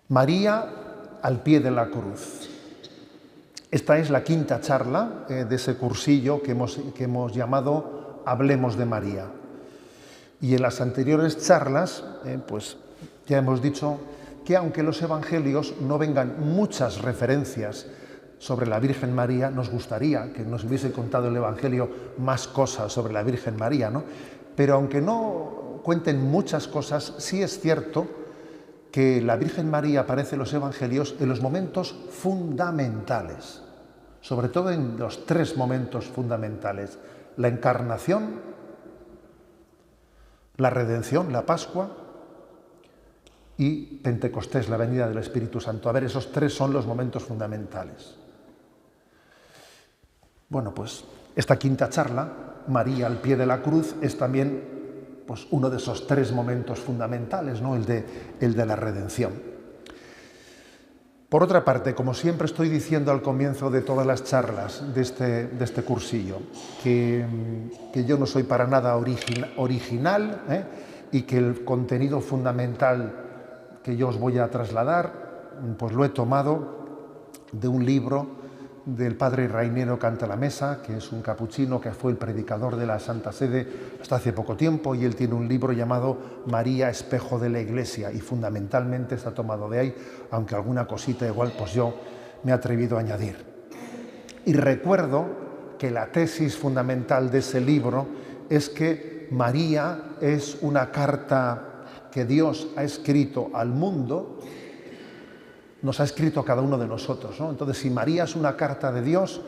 María al pie de la cruz. Esta es la quinta charla de ese cursillo que hemos llamado Hablemos de María. Y en las anteriores charlas, pues ya hemos dicho que aunque en los evangelios no vengan muchas referencias sobre la Virgen María, nos gustaría que nos hubiese contado el evangelio más cosas sobre la Virgen María, ¿no? Pero aunque no cuenten muchas cosas, sí es cierto que la Virgen María aparece en los evangelios en los momentos fundamentales, sobre todo en los tres momentos fundamentales: la encarnación, la redención, la Pascua, y Pentecostés, la venida del Espíritu Santo. A ver, esos tres son los momentos fundamentales. Bueno, pues esta quinta charla, María al pie de la cruz, es también pues, uno de esos tres momentos fundamentales, ¿no? El de la redención. Por otra parte, como siempre estoy diciendo al comienzo de todas las charlas de este cursillo, que yo no soy para nada original, y que el contenido fundamental que yo os voy a trasladar, pues lo he tomado de un libro del padre Rainero Cantalamessa, que es un capuchino que fue el predicador de la Santa Sede hasta hace poco tiempo, y él tiene un libro llamado María, espejo de la Iglesia, y fundamentalmente está tomado de ahí, aunque alguna cosita igual pues yo me he atrevido a añadir. Y recuerdo que la tesis fundamental de ese libro es que María es una carta que Dios ha escrito al mundo, nos ha escrito a cada uno de nosotros, ¿no? Entonces, si María es una carta de Dios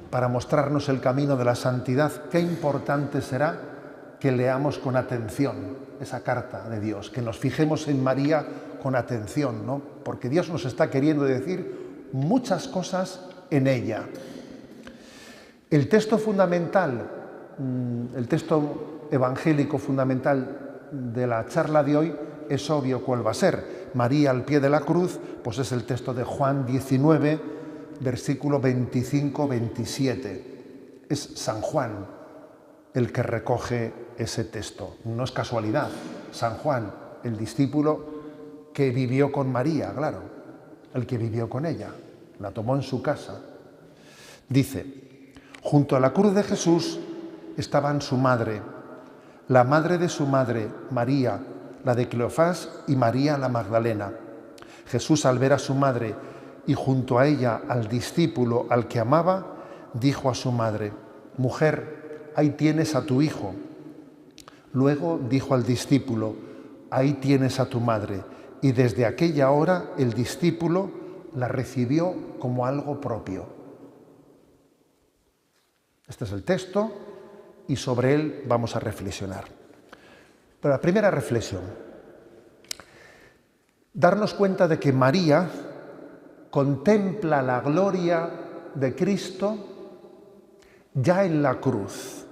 para mostrarnos el camino de la santidad, qué importante será que leamos con atención esa carta de Dios, que nos fijemos en María con atención, ¿no? Porque Dios nos está queriendo decir muchas cosas en ella. El texto fundamental, el texto evangélico fundamental de la charla de hoy es obvio cuál va a ser. María al pie de la cruz, pues es el texto de Juan 19, versículo 25-27. Es San Juan el que recoge ese texto. No es casualidad. San Juan, el discípulo que vivió con María, claro, el que vivió con ella, la tomó en su casa. Dice: junto a la cruz de Jesús estaban su madre, la madre de su madre, María, la de Cleofás, y María la Magdalena. Jesús, al ver a su madre y junto a ella al discípulo al que amaba, dijo a su madre: mujer, ahí tienes a tu hijo. Luego dijo al discípulo: ahí tienes a tu madre. Y desde aquella hora el discípulo la recibió como algo propio. Este es el texto y sobre él vamos a reflexionar. Pero la primera reflexión, darnos cuenta de que María contempla la gloria de Cristo ya en la cruz,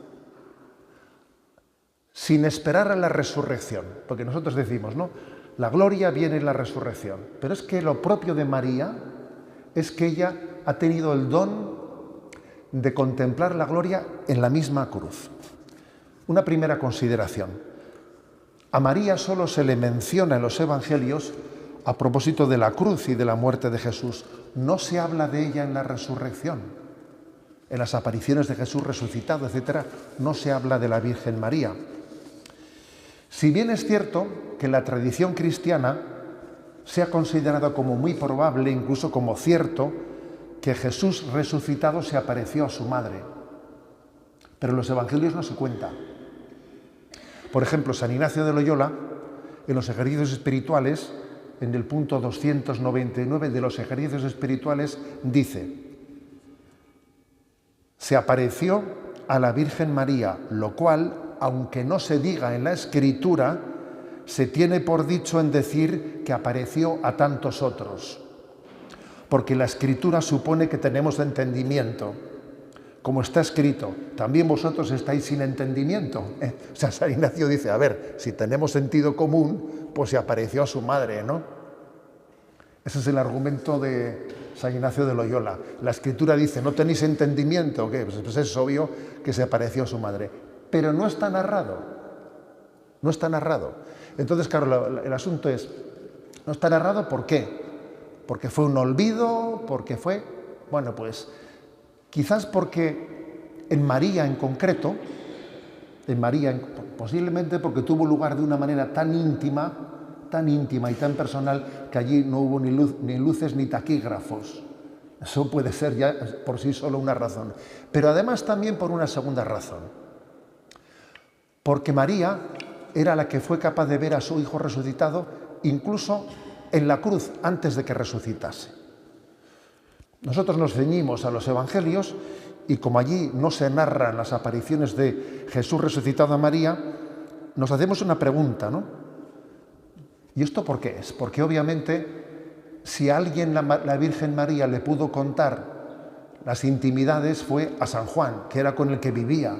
sin esperar a la resurrección, porque nosotros decimos, ¿no? La gloria viene en la resurrección, pero es que lo propio de María es que ella ha tenido el don de contemplar la gloria en la misma cruz. Una primera consideración. A María solo se le menciona en los evangelios a propósito de la cruz y de la muerte de Jesús. No se habla de ella en la resurrección, en las apariciones de Jesús resucitado, etc. No se habla de la Virgen María. Si bien es cierto que la tradición cristiana se ha considerado como muy probable, incluso como cierto, que Jesús resucitado se apareció a su madre, pero en los evangelios no se cuenta. Por ejemplo, San Ignacio de Loyola, en los ejercicios espirituales, en el punto 299 de los ejercicios espirituales, dice: se apareció a la Virgen María, lo cual, aunque no se diga en la Escritura, se tiene por dicho en decir que apareció a tantos otros. Porque la Escritura supone que tenemos entendimiento. Como está escrito, también vosotros estáis sin entendimiento. O sea, San Ignacio dice, a ver, si tenemos sentido común, pues se apareció a su madre, ¿no? Ese es el argumento de San Ignacio de Loyola. La Escritura dice, ¿no tenéis entendimiento? ¿Qué? Pues es obvio que se apareció a su madre. Pero no está narrado. No está narrado. Entonces, claro, el asunto es, no está narrado, ¿por qué? porque fue un olvido, porque fue, bueno, pues quizás porque en María en concreto, posiblemente porque tuvo lugar de una manera tan íntima y tan personal, que allí no hubo ni luces ni taquígrafos. Eso puede ser ya por sí solo una razón. Pero además también por una segunda razón. Porque María era la que fue capaz de ver a su hijo resucitado incluso en la cruz antes de que resucitase. Nosotros nos ceñimos a los evangelios y como allí no se narran las apariciones de Jesús resucitado a María, nos hacemos una pregunta, ¿no? ¿Y esto por qué es? Porque obviamente si a alguien la Virgen María le pudo contar las intimidades fue a San Juan, que era con el que vivía,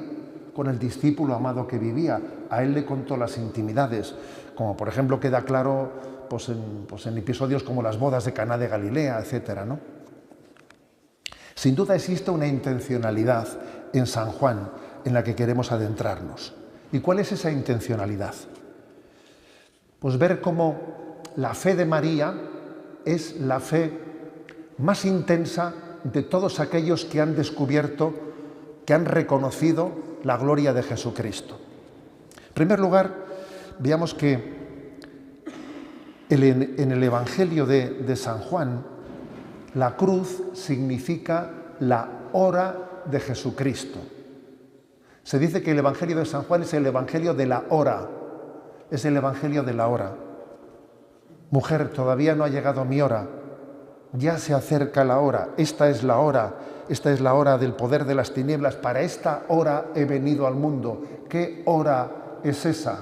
con el discípulo amado que vivía. A él le contó las intimidades, como por ejemplo queda claro pues en episodios como las bodas de Caná de Galilea, etcétera, ¿no? Sin duda existe una intencionalidad en San Juan en la que queremos adentrarnos. ¿Y cuál es esa intencionalidad? Pues ver cómo la fe de María es la fe más intensa de todos aquellos que han descubierto, que han reconocido la gloria de Jesucristo. En primer lugar, veamos que en el Evangelio de San Juan, la cruz significa la hora de Jesucristo. Se dice que el Evangelio de San Juan es el Evangelio de la hora. Es el Evangelio de la hora. Mujer, todavía no ha llegado mi hora. Ya se acerca la hora. Esta es la hora del poder de las tinieblas. Para esta hora he venido al mundo. ¿Qué hora es esa?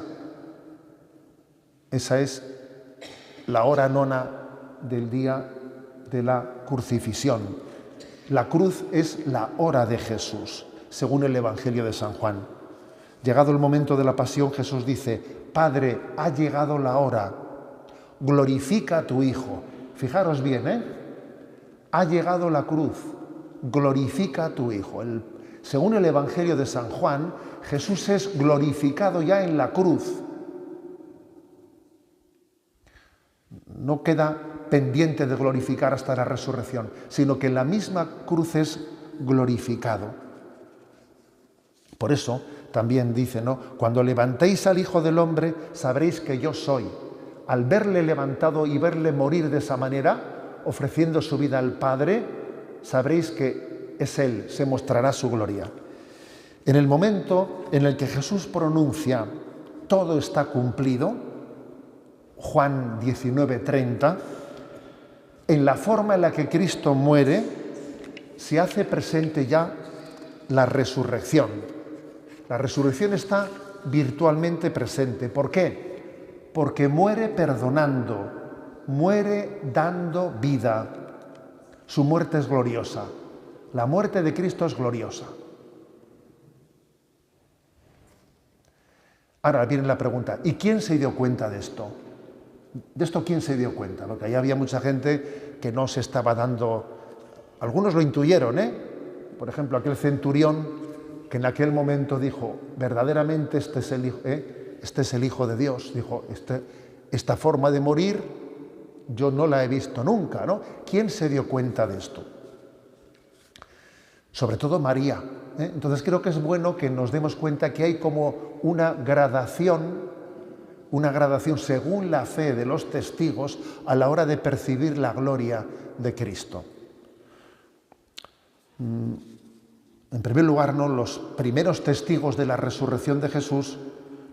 Esa es la hora nona del día de la crucifixión. La cruz es la hora de Jesús, según el Evangelio de San Juan. Llegado el momento de la pasión, Jesús dice: Padre, ha llegado la hora, glorifica a tu Hijo. Fijaros bien, ha llegado la cruz, glorifica a tu Hijo. Según el Evangelio de San Juan, Jesús es glorificado ya en la cruz. No queda pendiente de glorificar hasta la resurrección, sino que en la misma cruz es glorificado. Por eso también dice, ¿no? Cuando levantéis al Hijo del Hombre, sabréis que yo soy. Al verle levantado y verle morir de esa manera, ofreciendo su vida al Padre, sabréis que es Él, se mostrará su gloria. En el momento en el que Jesús pronuncia todo está cumplido, Juan 19:30, en la forma en la que Cristo muere, se hace presente ya la resurrección. La resurrección está virtualmente presente. ¿Por qué? Porque muere perdonando, muere dando vida. Su muerte es gloriosa. La muerte de Cristo es gloriosa. Ahora viene la pregunta, ¿y quién se dio cuenta de esto? ¿De esto quién se dio cuenta? Porque ahí había mucha gente que no se estaba dando... Algunos lo intuyeron, Por ejemplo, aquel centurión que en aquel momento dijo, verdaderamente este es el Hijo de Dios. Dijo, esta forma de morir yo no la he visto nunca, ¿no? ¿Quién se dio cuenta de esto? Sobre todo María. Entonces creo que es bueno que nos demos cuenta que hay como una gradación según la fe de los testigos a la hora de percibir la gloria de Cristo. En primer lugar, ¿no? Los primeros testigos de la resurrección de Jesús,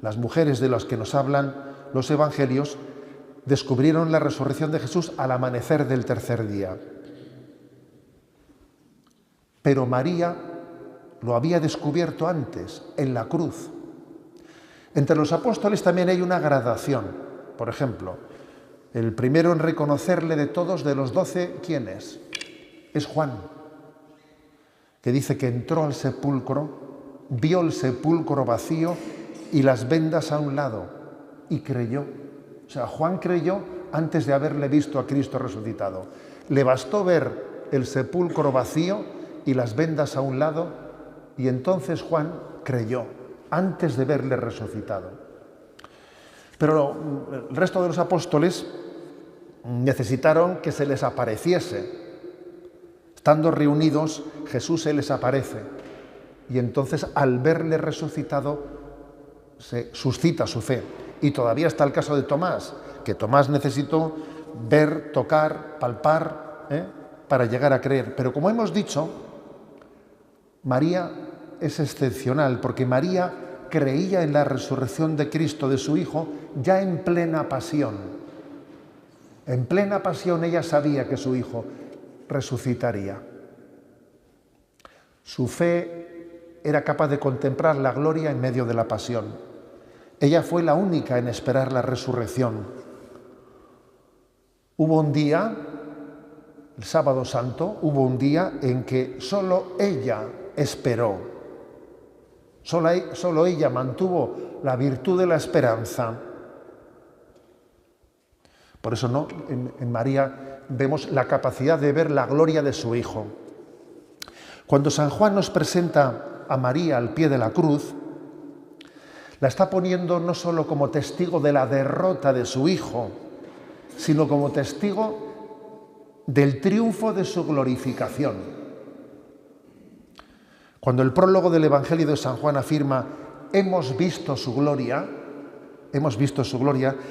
las mujeres de las que nos hablan los evangelios, descubrieron la resurrección de Jesús al amanecer del tercer día. Pero María lo había descubierto antes, en la cruz. Entre los apóstoles también hay una gradación. Por ejemplo, el primero en reconocerle de todos, de los 12, ¿quién es? Es Juan, que dice que entró al sepulcro, vio el sepulcro vacío y las vendas a un lado, y creyó. O sea, Juan creyó antes de haberle visto a Cristo resucitado. Le bastó ver el sepulcro vacío y las vendas a un lado, y entonces Juan creyó, antes de verle resucitado. Pero el resto de los apóstoles necesitaron que se les apareciese. Estando reunidos, Jesús se les aparece y entonces al verle resucitado se suscita su fe. Y todavía está el caso de Tomás, que Tomás necesitó ver, tocar, palpar, para llegar a creer. Pero como hemos dicho, María es excepcional porque María creía en la resurrección de Cristo, de su Hijo, ya en plena pasión. En plena pasión ella sabía que su Hijo resucitaría. Su fe era capaz de contemplar la gloria en medio de la pasión. Ella fue la única en esperar la resurrección. Hubo un día, el Sábado Santo, hubo un día en que solo ella esperó. Solo ella mantuvo la virtud de la esperanza. Por eso en María vemos la capacidad de ver la gloria de su Hijo. Cuando San Juan nos presenta a María al pie de la cruz, la está poniendo no solo como testigo de la derrota de su Hijo, sino como testigo del triunfo de su glorificación. Cuando el prólogo del Evangelio de San Juan afirma hemos visto su gloria,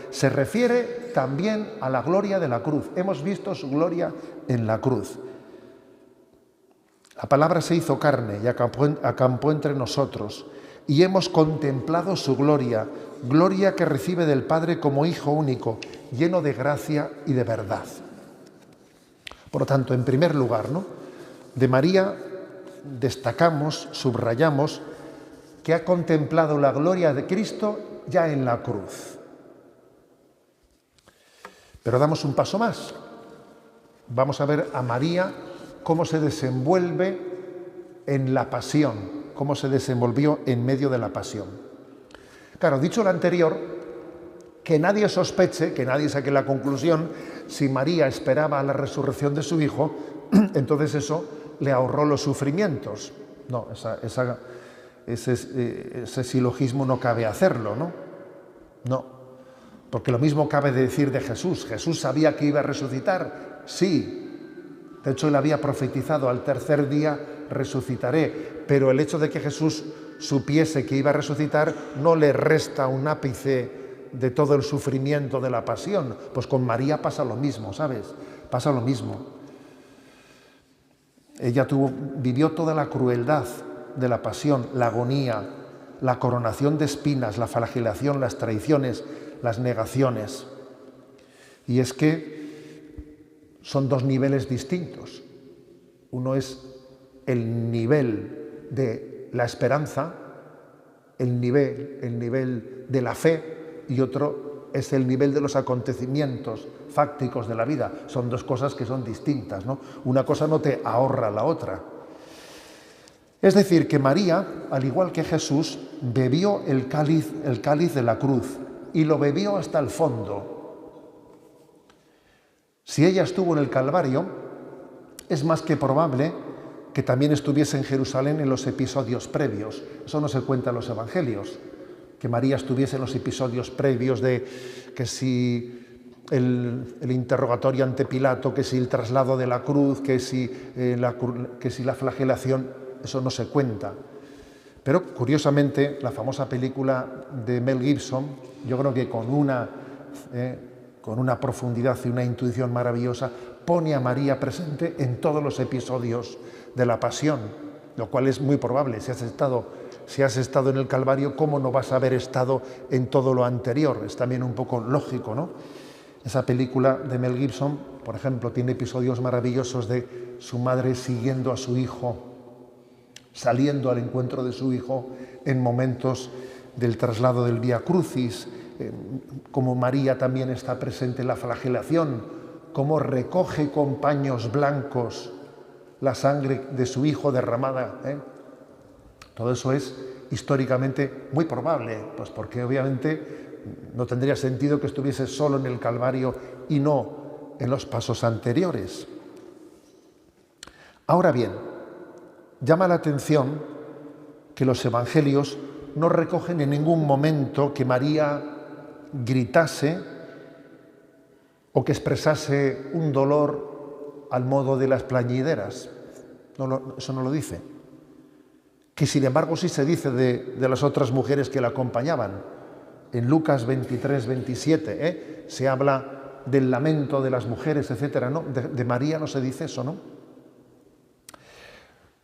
se refiere también a la gloria de la cruz. Hemos visto su gloria en la cruz. La palabra se hizo carne y acampó entre nosotros y hemos contemplado su gloria, gloria que recibe del Padre como Hijo único, lleno de gracia y de verdad. Por lo tanto, en primer lugar, de María destacamos, subrayamos, que ha contemplado la gloria de Cristo ya en la cruz. Pero damos un paso más. Vamos a ver a María cómo se desenvuelve en la pasión, cómo se desenvolvió en medio de la pasión. Claro, dicho lo anterior, que nadie sospeche, que nadie saque la conclusión, si María esperaba la resurrección de su Hijo, entonces eso le ahorró los sufrimientos. No, ese silogismo no cabe hacerlo, ¿no? No, porque lo mismo cabe decir de Jesús. ¿Jesús sabía que iba a resucitar? Sí. De hecho, él había profetizado, al tercer día resucitaré. Pero el hecho de que Jesús supiese que iba a resucitar no le resta un ápice de todo el sufrimiento de la pasión. Pues con María pasa lo mismo, ¿sabes? Pasa lo mismo. Ella vivió toda la crueldad de la pasión, la agonía, la coronación de espinas, la flagelación, las traiciones, las negaciones. Y es que son dos niveles distintos. Uno es el nivel de la esperanza, el nivel de la fe, y otro es el nivel de los acontecimientos fácticos de la vida. Son dos cosas que son distintas, ¿no? Una cosa no te ahorra la otra. Es decir, que María, al igual que Jesús, bebió el cáliz de la cruz y lo bebió hasta el fondo. Si ella estuvo en el Calvario, es más que probable que también estuviese en Jerusalén en los episodios previos. Eso no se cuenta en los Evangelios, que María estuviese en los episodios previos de que si el interrogatorio ante Pilato, que si el traslado de la cruz, que si la flagelación, eso no se cuenta. Pero curiosamente, la famosa película de Mel Gibson, yo creo que con una profundidad y una intuición maravillosa, pone a María presente en todos los episodios de la pasión, lo cual es muy probable. Si has estado en el Calvario, ¿cómo no vas a haber estado en todo lo anterior? Es también un poco lógico, ¿no? Esa película de Mel Gibson, por ejemplo, tiene episodios maravillosos de su madre siguiendo a su hijo, saliendo al encuentro de su hijo en momentos del traslado del Vía Crucis, como María también está presente en la flagelación, cómo recoge con paños blancos la sangre de su hijo derramada. Todo eso es históricamente muy probable, pues porque obviamente no tendría sentido que estuviese solo en el Calvario y no en los pasos anteriores. Ahora bien, llama la atención que los evangelios no recogen en ningún momento que María gritase o que expresase un dolor al modo de las plañideras. Eso no lo dice. Que sin embargo sí se dice de las otras mujeres que la acompañaban. En Lucas 23, 27, se habla del lamento de las mujeres, etc. ¿No? De María no se dice eso, ¿no?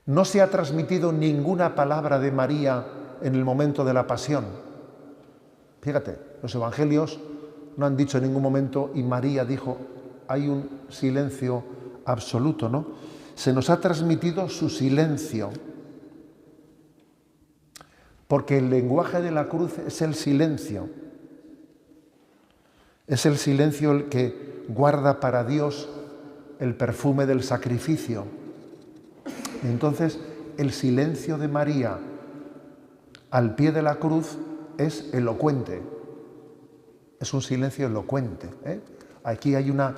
No se ha transmitido ninguna palabra de María en el momento de la pasión. Fíjate, los evangelios no han dicho en ningún momento y María dijo. Hay un silencio absoluto, ¿no? Se nos ha transmitido su silencio. Porque el lenguaje de la cruz es el silencio. Es el silencio el que guarda para Dios el perfume del sacrificio. Entonces, el silencio de María al pie de la cruz es elocuente. Es un silencio elocuente. Aquí hay una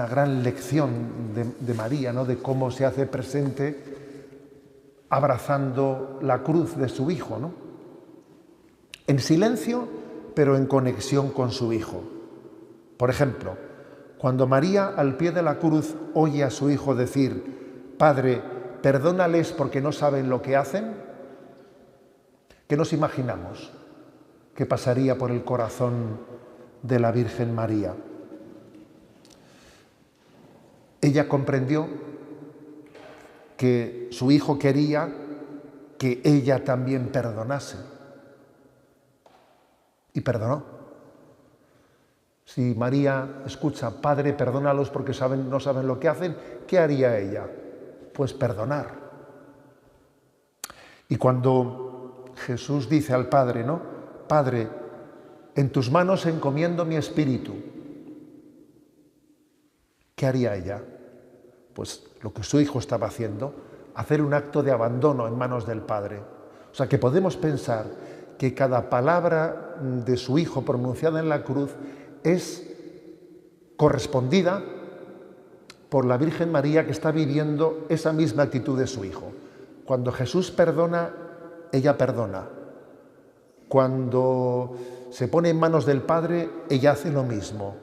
gran lección de María, ¿no? De cómo se hace presente abrazando la cruz de su hijo, ¿no? En silencio, pero en conexión con su hijo. Por ejemplo, cuando María al pie de la cruz oye a su hijo decir: Padre, perdónales porque no saben lo que hacen, ¿qué nos imaginamos que pasaría por el corazón de la Virgen María? Ella comprendió que su hijo quería que ella también perdonase. Y perdonó. Si María escucha: Padre, perdónalos porque no saben lo que hacen, ¿qué haría ella? Pues perdonar. Y cuando Jesús dice al Padre, ¿no? Padre, en tus manos encomiendo mi espíritu. ¿Qué haría ella? Pues lo que su hijo estaba haciendo, hacer un acto de abandono en manos del Padre. O sea que podemos pensar que cada palabra de su hijo pronunciada en la cruz es correspondida por la Virgen María, que está viviendo esa misma actitud de su hijo. Cuando Jesús perdona, ella perdona. Cuando se pone en manos del Padre, ella hace lo mismo.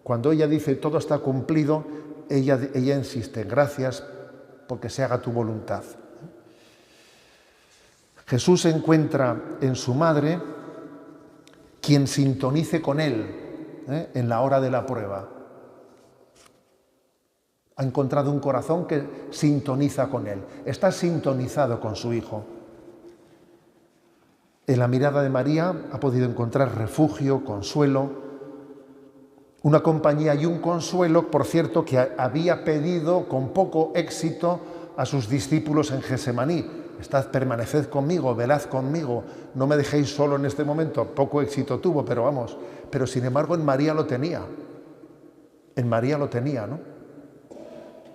Cuando ella dice todo está cumplido, ella insiste: gracias porque se haga tu voluntad. Jesús encuentra en su madre quien sintonice con él en la hora de la prueba. Ha encontrado un corazón que sintoniza con él. Está sintonizado con su hijo. En la mirada de María ha podido encontrar refugio, consuelo, una compañía y un consuelo, por cierto, que había pedido con poco éxito a sus discípulos en Getsemaní. Permaneced conmigo, velad conmigo, no me dejéis solo en este momento. Poco éxito tuvo, pero vamos. Pero sin embargo en María lo tenía. En María lo tenía, ¿no?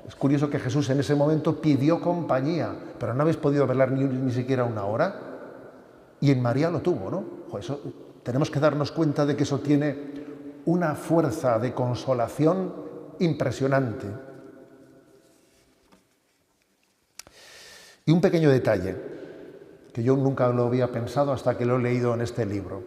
Es curioso que Jesús en ese momento pidió compañía, pero no habéis podido velar ni siquiera una hora. Y en María lo tuvo, ¿no? Eso, tenemos que darnos cuenta de que eso tiene una fuerza de consolación impresionante. Y un pequeño detalle, que yo nunca lo había pensado hasta que lo he leído en este libro.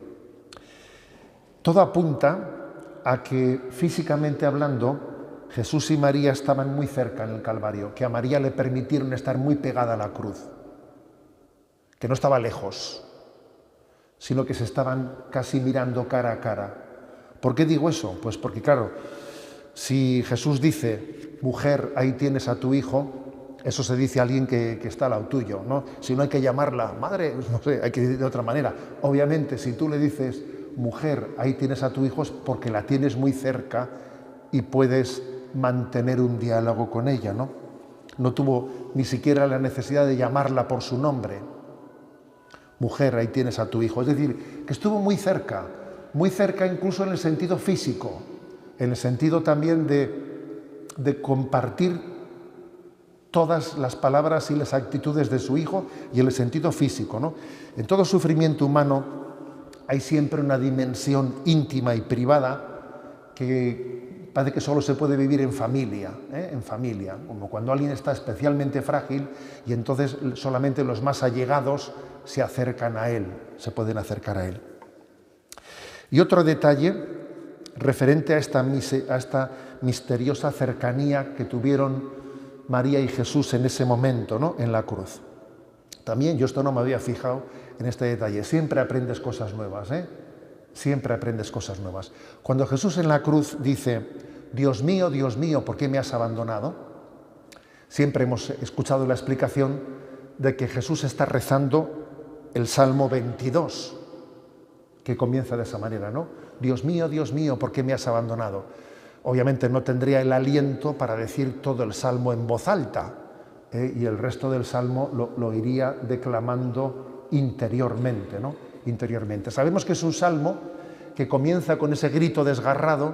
Todo apunta a que, físicamente hablando, Jesús y María estaban muy cerca en el Calvario, que a María le permitieron estar muy pegada a la cruz, que no estaba lejos, sino que se estaban casi mirando cara a cara. ¿Por qué digo eso? Pues porque, claro, si Jesús dice: mujer, ahí tienes a tu hijo, eso se dice a alguien que está al lado tuyo, ¿no? Si no, hay que llamarla madre, no sé, hay que decir de otra manera. Obviamente, si tú le dices: mujer, ahí tienes a tu hijo, es porque la tienes muy cerca y puedes mantener un diálogo con ella, ¿no? No tuvo ni siquiera la necesidad de llamarla por su nombre. Mujer, ahí tienes a tu hijo. Es decir, que estuvo muy cerca incluso en el sentido físico, en el sentido también de compartir todas las palabras y las actitudes de su hijo, y en el sentido físico, ¿no? En todo sufrimiento humano hay siempre una dimensión íntima y privada que parece que solo se puede vivir en familia, como cuando alguien está especialmente frágil y entonces solamente los más allegados se acercan a él, se pueden acercar a él. Y otro detalle referente a esta misteriosa cercanía que tuvieron María y Jesús en ese momento, ¿no?, en la cruz. También yo esto no me había fijado en este detalle. Siempre aprendes cosas nuevas, ¿eh? Siempre aprendes cosas nuevas. Cuando Jesús en la cruz dice, Dios mío, ¿por qué me has abandonado? Siempre hemos escuchado la explicación de que Jesús está rezando el Salmo 22, que comienza de esa manera, ¿no? Dios mío, ¿por qué me has abandonado? Obviamente no tendría el aliento para decir todo el Salmo en voz alta, y el resto del Salmo lo iría declamando interiormente, ¿no? Interiormente. Sabemos que es un salmo que comienza con ese grito desgarrado,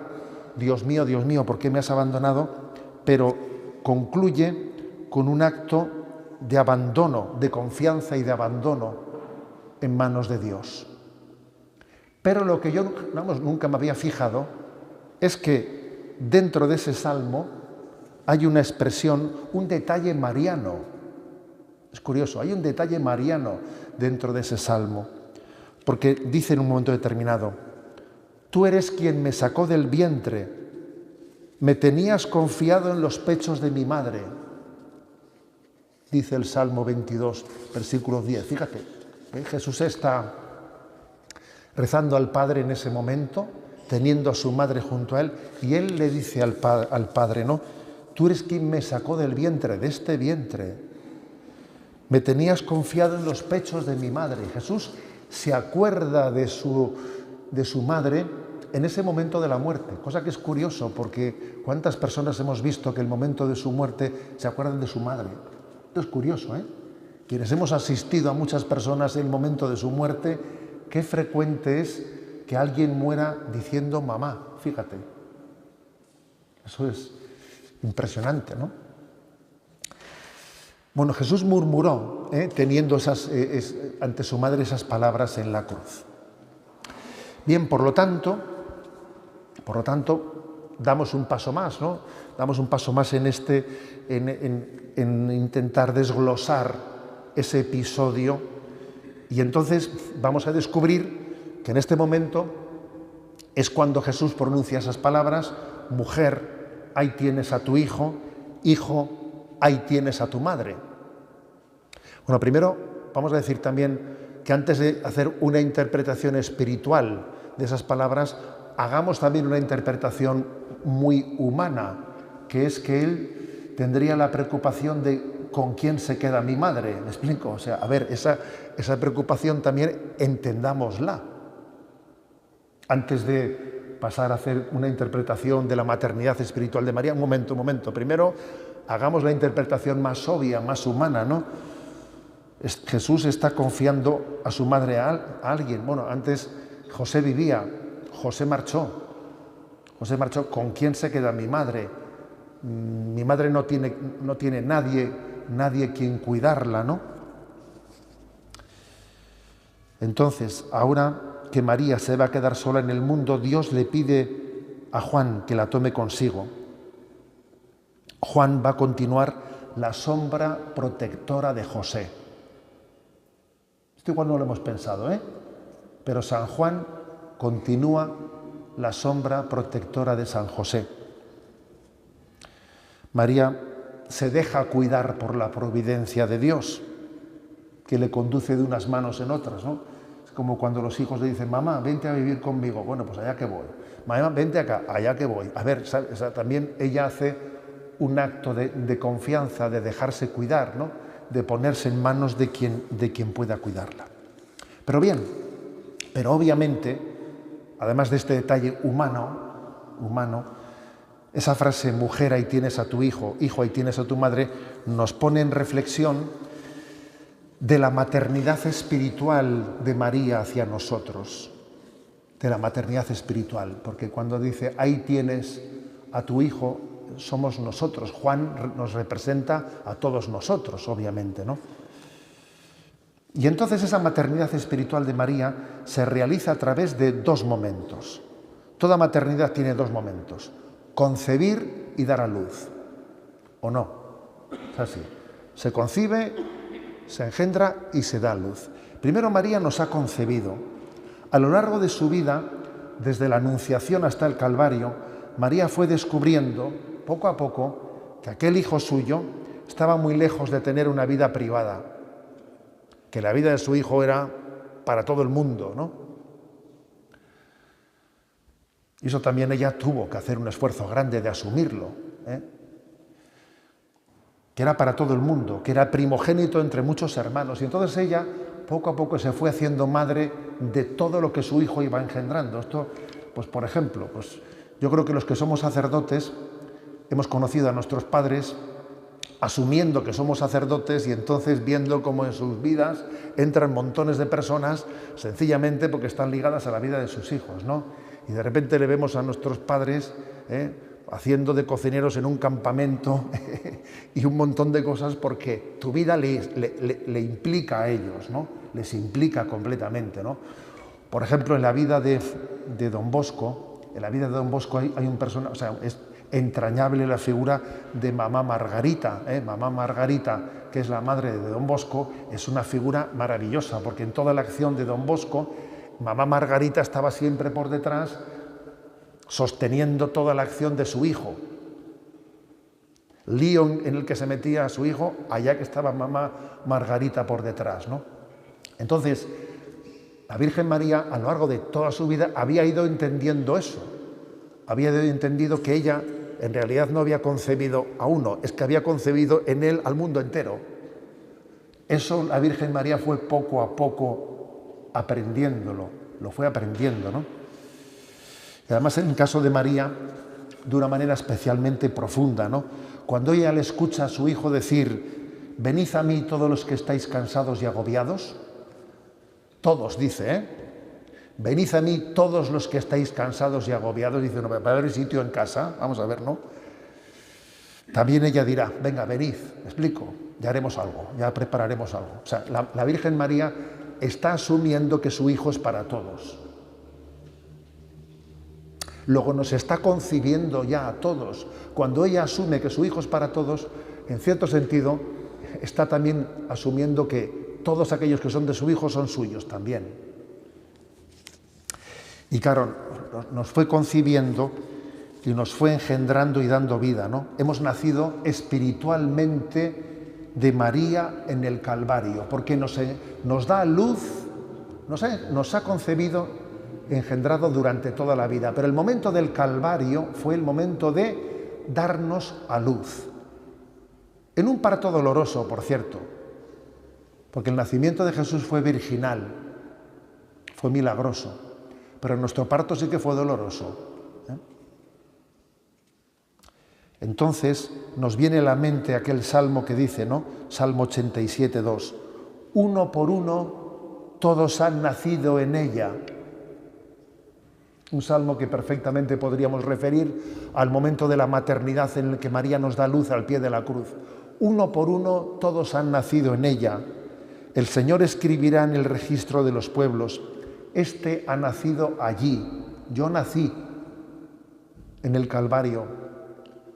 Dios mío, ¿por qué me has abandonado? Pero concluye con un acto de abandono, de confianza y de abandono en manos de Dios. Pero lo que yo nunca me había fijado es que dentro de ese salmo hay una expresión, un detalle mariano. Es curioso, hay un detalle mariano dentro de ese salmo, porque dice en un momento determinado, tú eres quien me sacó del vientre, me tenías confiado en los pechos de mi madre. Dice el Salmo 22, versículo 10. Fíjate, Jesús está rezando al Padre en ese momento, teniendo a su madre junto a él, y él le dice al Padre, ¿no? Tú eres quien me sacó del vientre, de este vientre. Me tenías confiado en los pechos de mi madre. Jesús se acuerda de su madre en ese momento de la muerte, cosa que es curioso, porque ¿cuántas personas hemos visto que en el momento de su muerte se acuerdan de su madre? Esto es curioso, ¿eh? Quienes hemos asistido a muchas personas en el momento de su muerte, qué frecuente es que alguien muera diciendo mamá, fíjate. Eso es impresionante, ¿no? Bueno, Jesús murmuró, teniendo ante su madre esas palabras en la cruz. Bien, por lo tanto, damos un paso más, ¿no? Damos un paso más en intentar desglosar ese episodio, y entonces vamos a descubrir que en este momento es cuando Jesús pronuncia esas palabras, mujer, ahí tienes a tu hijo, hijo, ahí tienes a tu madre. Bueno, primero vamos a decir también que antes de hacer una interpretación espiritual de esas palabras, hagamos también una interpretación muy humana, que es que él tendría la preocupación de con quién se queda mi madre. ¿Me explico? O sea, a ver, esa preocupación también entendámosla. Antes de pasar a hacer una interpretación de la maternidad espiritual de María, un momento. Primero, hagamos la interpretación más obvia, más humana, ¿no? Jesús está confiando a su madre a alguien. Bueno, antes José vivía, José marchó. ¿Con quién se queda mi madre? Mi madre no tiene nadie quien cuidarla, ¿no? Entonces, ahora que María se va a quedar sola en el mundo, Dios le pide a Juan que la tome consigo. Juan va a continuar la sombra protectora de José. Esto igual no lo hemos pensado, pero San Juan continúa la sombra protectora de San José. María se deja cuidar por la providencia de Dios, que le conduce de unas manos en otras, ¿no? Es como cuando los hijos le dicen, mamá, vente a vivir conmigo. Bueno, pues allá que voy. Mamá, vente acá, allá que voy. A ver, también ella hace un acto de confianza, de dejarse cuidar, ¿no? De ponerse en manos de quien pueda cuidarla. Pero obviamente, además de este detalle humano, esa frase, mujer, ahí tienes a tu hijo, hijo, ahí tienes a tu madre, nos pone en reflexión de la maternidad espiritual de María hacia nosotros, de la maternidad espiritual, porque cuando dice, ahí tienes a tu hijo, somos nosotros. Juan nos representa a todos nosotros, obviamente, ¿no? Y entonces esa maternidad espiritual de María se realiza a través de dos momentos. Toda maternidad tiene dos momentos: concebir y dar a luz. ¿O no? Es así. Se concibe, se engendra y se da a luz. Primero María nos ha concebido. A lo largo de su vida desde la Anunciación hasta el Calvario, María fue descubriendo, poco a poco, que aquel hijo suyo estaba muy lejos de tener una vida privada, que la vida de su hijo era para todo el mundo, ¿no? Y eso también ella tuvo que hacer un esfuerzo grande de asumirlo, ¿eh? Que era para todo el mundo, que era primogénito entre muchos hermanos. Y entonces ella, poco a poco, se fue haciendo madre de todo lo que su hijo iba engendrando. Esto, pues por ejemplo, pues yo creo que los que somos sacerdotes hemos conocido a nuestros padres asumiendo que somos sacerdotes y entonces viendo cómo en sus vidas entran montones de personas sencillamente porque están ligadas a la vida de sus hijos, ¿no? Y de repente le vemos a nuestros padres haciendo de cocineros en un campamento y un montón de cosas porque tu vida le implica a ellos, ¿no? Les implica completamente, ¿no? Por ejemplo, en la vida de Don Bosco, hay un personaje, o sea, es entrañable la figura de Mamá Margarita. Mamá Margarita, que es la madre de Don Bosco, es una figura maravillosa, porque en toda la acción de Don Bosco, Mamá Margarita estaba siempre por detrás, sosteniendo toda la acción de su hijo. Lío en el que se metía a su hijo, allá que estaba Mamá Margarita por detrás, ¿no? Entonces, la Virgen María, a lo largo de toda su vida, había ido entendiendo eso. Había ido entendido que ella, en realidad, no había concebido a uno, es que había concebido en él al mundo entero. Eso la Virgen María fue poco a poco aprendiéndolo, lo fue aprendiendo, ¿no? Y además, en el caso de María, de una manera especialmente profunda, ¿no? Cuando ella le escucha a su hijo decir: venid a mí todos los que estáis cansados y agobiados, todos, dice, venid a mí todos los que estáis cansados y agobiados, dice, no, ¿va a haber sitio en casa? Vamos a ver, ¿no? También ella dirá, venga, venid, me explico, ya haremos algo, ya prepararemos algo. O sea, la Virgen María está asumiendo que su hijo es para todos. Luego nos está concibiendo ya a todos. Cuando ella asume que su hijo es para todos, en cierto sentido, está también asumiendo que todos aquellos que son de su hijo son suyos también. Y claro, nos fue concibiendo y nos fue engendrando y dando vida, ¿no? Hemos nacido espiritualmente de María en el Calvario, porque nos da luz, no sé, nos ha concebido, engendrado durante toda la vida. Pero el momento del Calvario fue el momento de darnos a luz. En un parto doloroso, por cierto, porque el nacimiento de Jesús fue virginal, fue milagroso, pero nuestro parto sí que fue doloroso. Entonces nos viene a la mente aquel salmo que dice, ¿no? Salmo 87, 2. Uno por uno todos han nacido en ella. Un salmo que perfectamente podríamos referir al momento de la maternidad en el que María nos da luz al pie de la cruz. Uno por uno todos han nacido en ella. El Señor escribirá en el registro de los pueblos: este ha nacido allí. Yo nací en el Calvario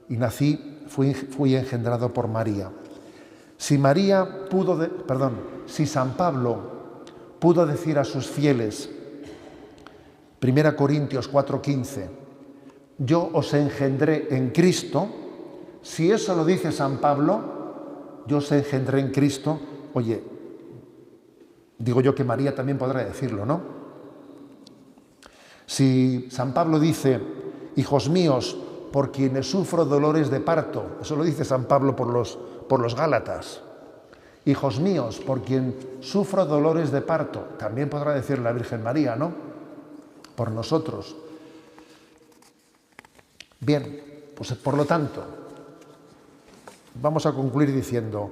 y fui engendrado por María. Si San Pablo pudo decir a sus fieles, 1 Corintios 4:15, yo os engendré en Cristo, si eso lo dice San Pablo, yo os engendré en Cristo, oye, digo yo que María también podrá decirlo, ¿no? Si San Pablo dice, hijos míos, por quienes sufro dolores de parto, eso lo dice San Pablo por los Gálatas, hijos míos, por quien sufro dolores de parto, también podrá decir la Virgen María, ¿no? Por nosotros. Bien, pues por lo tanto, vamos a concluir diciendo,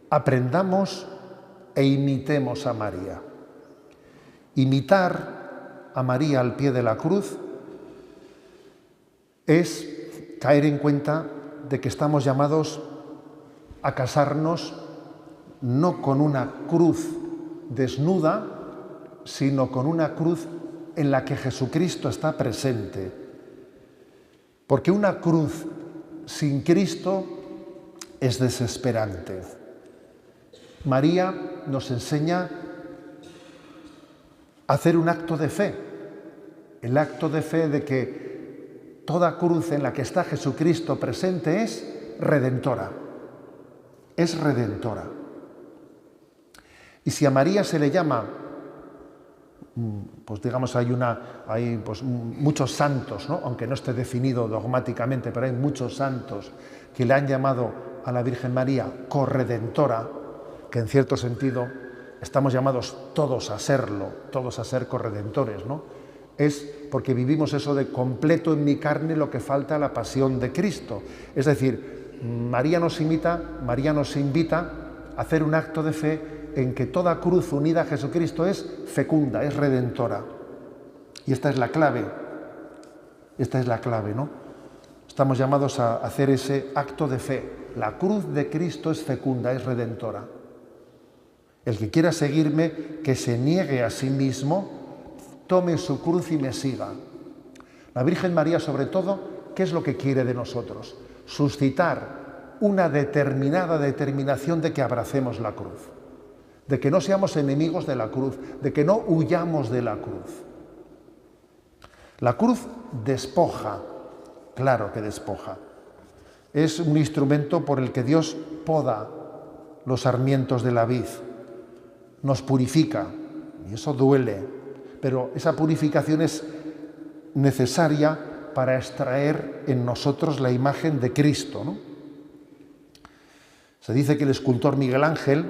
aprendamos e imitemos a María. Imitar a María al pie de la cruz es caer en cuenta de que estamos llamados a casarnos no con una cruz desnuda, sino con una cruz en la que Jesucristo está presente. Porque una cruz sin Cristo es desesperante. María nos enseña a hacer un acto de fe. El acto de fe de que toda cruz en la que está Jesucristo presente es redentora. Es redentora. Y si a María se le llama, pues digamos, hay pues muchos santos, ¿no? Aunque no esté definido dogmáticamente, pero hay muchos santos que le han llamado a la Virgen María corredentora, que en cierto sentido estamos llamados todos a serlo, todos a ser corredentores, ¿no? Es porque vivimos eso de completo en mi carne lo que falta a la pasión de Cristo. Es decir, María nos invita a hacer un acto de fe en que toda cruz unida a Jesucristo es fecunda, es redentora. Y esta es la clave, ¿no? Estamos llamados a hacer ese acto de fe. La cruz de Cristo es fecunda, es redentora. El que quiera seguirme, que se niegue a sí mismo, tome su cruz y me siga. La Virgen María, sobre todo, ¿qué es lo que quiere de nosotros? Suscitar una determinada determinación de que abracemos la cruz, de que no seamos enemigos de la cruz, de que no huyamos de la cruz. La cruz despoja, claro que despoja. Es un instrumento por el que Dios poda los sarmientos de la vid, nos purifica, y eso duele, pero esa purificación es necesaria para extraer en nosotros la imagen de Cristo, ¿no? Se dice que el escultor Miguel Ángel,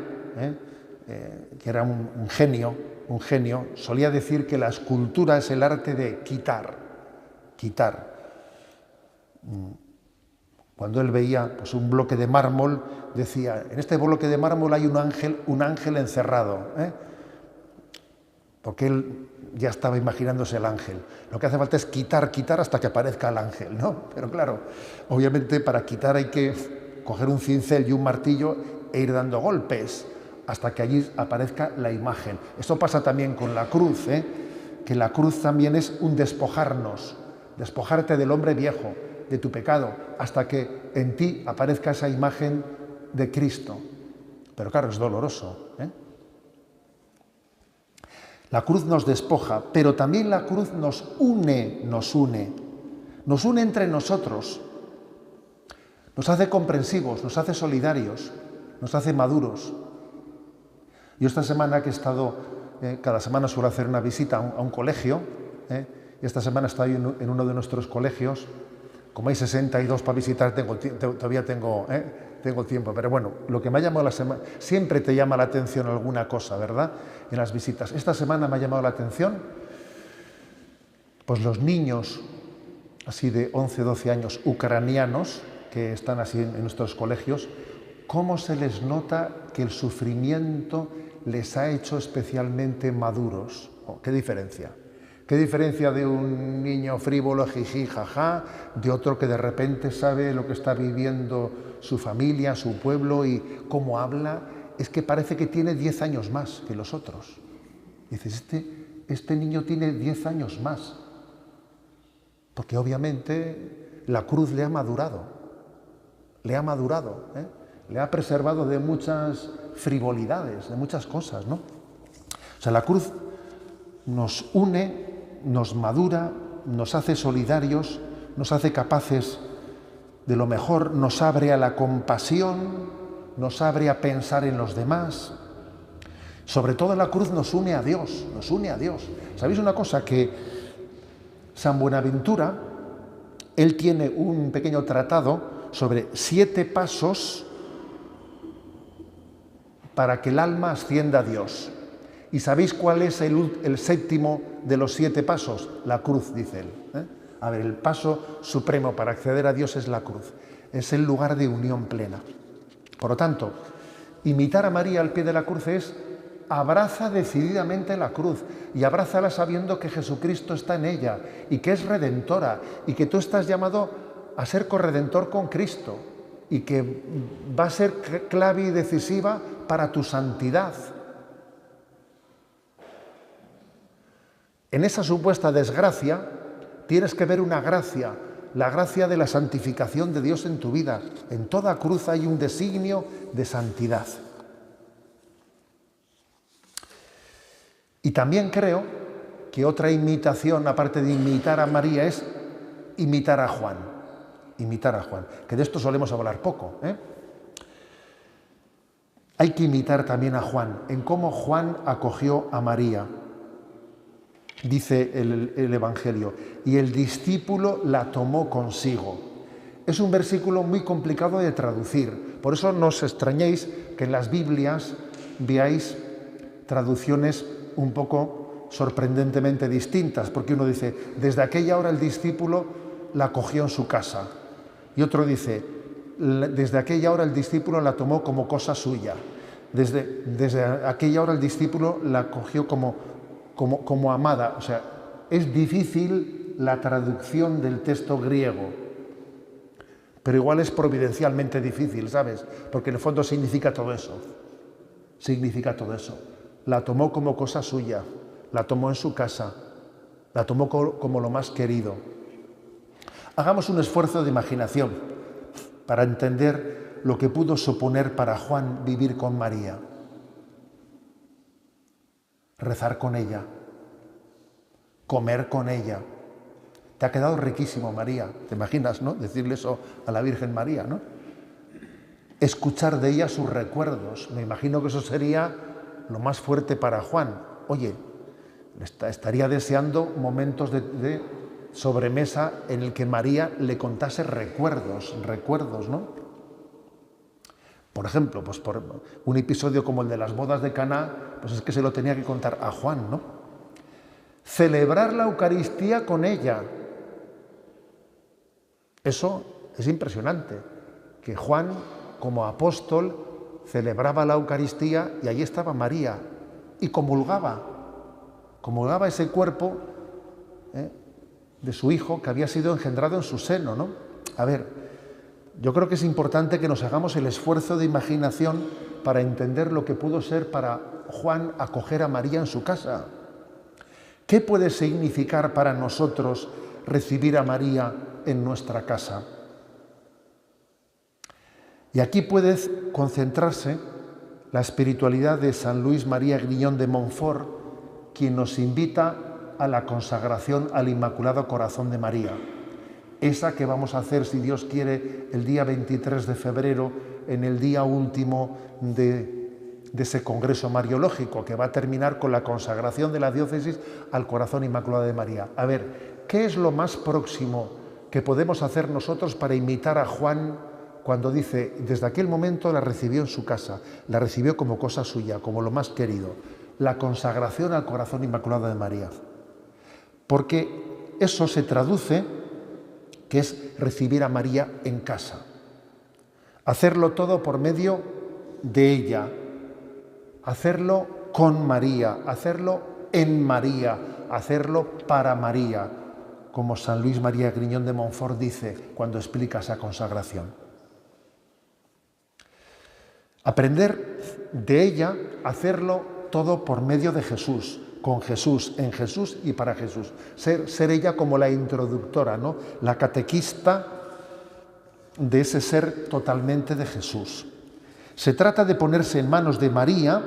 que era un genio, solía decir que la escultura es el arte de quitar. Cuando él veía pues, un bloque de mármol, decía, en este bloque de mármol hay un ángel encerrado, porque él ya estaba imaginándose el ángel. Lo que hace falta es quitar hasta que aparezca el ángel, ¿no? Pero claro, obviamente para quitar hay que coger un cincel y un martillo e ir dando golpes hasta que allí aparezca la imagen. Esto pasa también con la cruz, que la cruz también es un despojarnos, despojarte del hombre viejo, de tu pecado, hasta que en ti aparezca esa imagen de Cristo. Pero claro, es doloroso, La cruz nos despoja, pero también la cruz nos une entre nosotros, nos hace comprensivos, nos hace solidarios, nos hace maduros. Yo esta semana que he estado, cada semana suelo hacer una visita a un colegio, y esta semana estoy en uno de nuestros colegios. Como hay 62 para visitar, todavía tengo tiempo. Pero bueno, lo que me ha llamado la semana, siempre te llama la atención alguna cosa, ¿verdad? En las visitas. Esta semana me ha llamado la atención, pues los niños, así de 11, 12 años, ucranianos, que están así en nuestros colegios, cómo se les nota que el sufrimiento les ha hecho especialmente maduros. Oh, ¿qué diferencia? ¿Qué diferencia de un niño frívolo, jiji, jaja, de otro que de repente sabe lo que está viviendo su familia, su pueblo y cómo habla? Es que parece que tiene 10 años más que los otros. Dices, este niño tiene 10 años más, porque obviamente la cruz le ha madurado, le ha preservado de muchas frivolidades, de muchas cosas, ¿no? O sea, la cruz nos une, nos madura, nos hace solidarios, nos hace capaces de lo mejor, nos abre a la compasión, nos abre a pensar en los demás. Sobre todo la cruz nos une a Dios, ¿Sabéis una cosa? Que San Buenaventura, él tiene un pequeño tratado sobre 7 pasos para que el alma ascienda a Dios. ¿Y sabéis cuál es el séptimo de los 7 pasos? La cruz, dice él. A ver, el paso supremo para acceder a Dios es la cruz. Es el lugar de unión plena. Por lo tanto, imitar a María al pie de la cruz es abraza decididamente la cruz y abrázala sabiendo que Jesucristo está en ella y que es redentora y que tú estás llamado a ser corredentor con Cristo y que va a ser clave y decisiva para tu santidad. En esa supuesta desgracia tienes que ver una gracia, la gracia de la santificación de Dios en tu vida. En toda cruz hay un designio de santidad. Y también creo que otra imitación, aparte de imitar a María, es imitar a Juan. Imitar a Juan, que de esto solemos hablar poco, ¿eh? Hay que imitar también a Juan, en cómo Juan acogió a María. Dice el Evangelio, y el discípulo la tomó consigo. Es un versículo muy complicado de traducir, por eso no os extrañéis que en las Biblias veáis traducciones un poco sorprendentemente distintas, porque uno dice, desde aquella hora el discípulo la acogió en su casa, y otro dice, desde aquella hora el discípulo la tomó como cosa suya, desde aquella hora el discípulo la acogió como amada. O sea, es difícil la traducción del texto griego, pero igual es providencialmente difícil, ¿sabes? Porque en el fondo significa todo eso. Significa todo eso. La tomó como cosa suya, la tomó en su casa, la tomó como lo más querido. Hagamos un esfuerzo de imaginación para entender lo que pudo suponer para Juan vivir con María. Rezar con ella, comer con ella. Te ha quedado riquísimo, María. ¿Te imaginas, no? Decirle eso a la Virgen María, ¿no? Escuchar de ella sus recuerdos. Me imagino que eso sería lo más fuerte para Juan. Oye, estaría deseando momentos de sobremesa en el que María le contase recuerdos, ¿no? Por ejemplo, pues por un episodio como el de las bodas de Caná, pues es que se lo tenía que contar a Juan, ¿no? Celebrar la Eucaristía con ella. Eso es impresionante, que Juan, como apóstol, celebraba la Eucaristía y allí estaba María y comulgaba ese cuerpo de su hijo que había sido engendrado en su seno, ¿no? A ver, yo creo que es importante que nos hagamos el esfuerzo de imaginación para entender lo que pudo ser para Juan acoger a María en su casa. ¿Qué puede significar para nosotros recibir a María en nuestra casa? Y aquí puede concentrarse la espiritualidad de San Luis María Griñón de Montfort, quien nos invita a la consagración al Inmaculado Corazón de María. Esa que vamos a hacer, si Dios quiere, el día 23 de febrero, en el día último de ese Congreso Mariológico, que va a terminar con la consagración de la diócesis al Corazón Inmaculado de María. A ver, ¿qué es lo más próximo que podemos hacer nosotros para imitar a Juan cuando dice, desde aquel momento la recibió en su casa, la recibió como cosa suya, como lo más querido? La consagración al Corazón Inmaculado de María. Porque eso se traduce, que es recibir a María en casa. Hacerlo todo por medio de ella. Hacerlo con María, hacerlo en María, hacerlo para María, como San Luis María Griñón de Montfort dice cuando explica esa consagración. Aprender de ella, hacerlo todo por medio de Jesús, con Jesús, en Jesús y para Jesús. Ser ella como la introductora, ¿no? La catequista de ese ser totalmente de Jesús. Se trata de ponerse en manos de María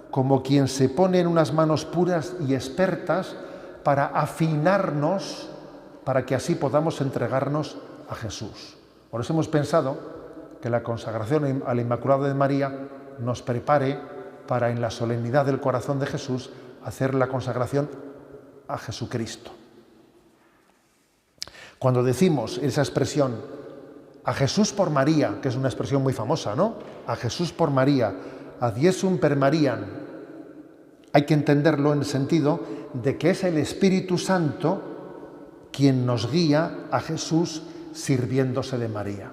como quien se pone en unas manos puras y expertas para afinarnos, para que así podamos entregarnos a Jesús. Por eso hemos pensado que la consagración al Inmaculado de María nos prepare para, en la solemnidad del corazón de Jesús, hacer la consagración a Jesucristo. Cuando decimos esa expresión, a Jesús por María, que es una expresión muy famosa, ¿no? A Jesús por María, ad Jesum per Mariam, hay que entenderlo en el sentido de que es el Espíritu Santo quien nos guía a Jesús sirviéndose de María.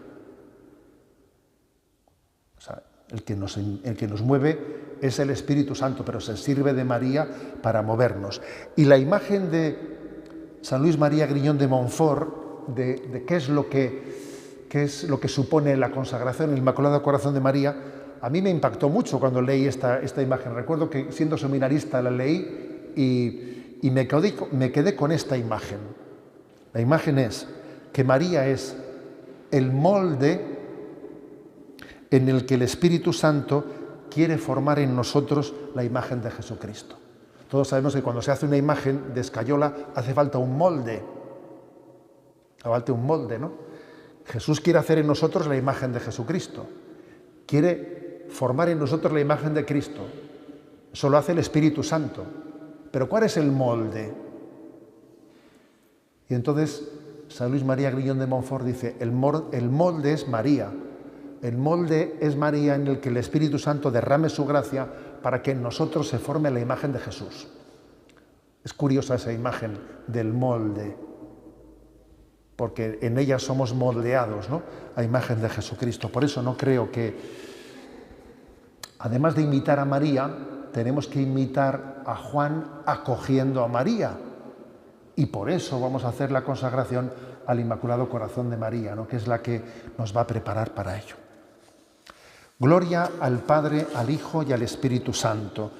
O sea, el que nos mueve es el Espíritu Santo, pero se sirve de María para movernos. Y la imagen de San Luis María Griñón de Montfort, de qué es lo que supone la consagración al Inmaculado Corazón de María, a mí me impactó mucho cuando leí esta imagen. Recuerdo que siendo seminarista la leí y me quedé con esta imagen. La imagen es que María es el molde en el que el Espíritu Santo quiere formar en nosotros la imagen de Jesucristo. Todos sabemos que cuando se hace una imagen de escayola hace falta un molde. Hace falta un molde, ¿no? Jesús quiere hacer en nosotros la imagen de Jesucristo. Quiere formar en nosotros la imagen de Cristo. Eso lo hace el Espíritu Santo. Pero ¿cuál es el molde? Y entonces San Luis María Grillón de Montfort dice, el molde es María. El molde es María en el que el Espíritu Santo derrame su gracia para que en nosotros se forme la imagen de Jesús. Es curiosa esa imagen del molde, porque en ella somos moldeados, ¿no?, a imagen de Jesucristo. Por eso no creo que, además de imitar a María, tenemos que imitar a Juan acogiendo a María. Y por eso vamos a hacer la consagración al Inmaculado Corazón de María, ¿no?, que es la que nos va a preparar para ello. Gloria al Padre, al Hijo y al Espíritu Santo,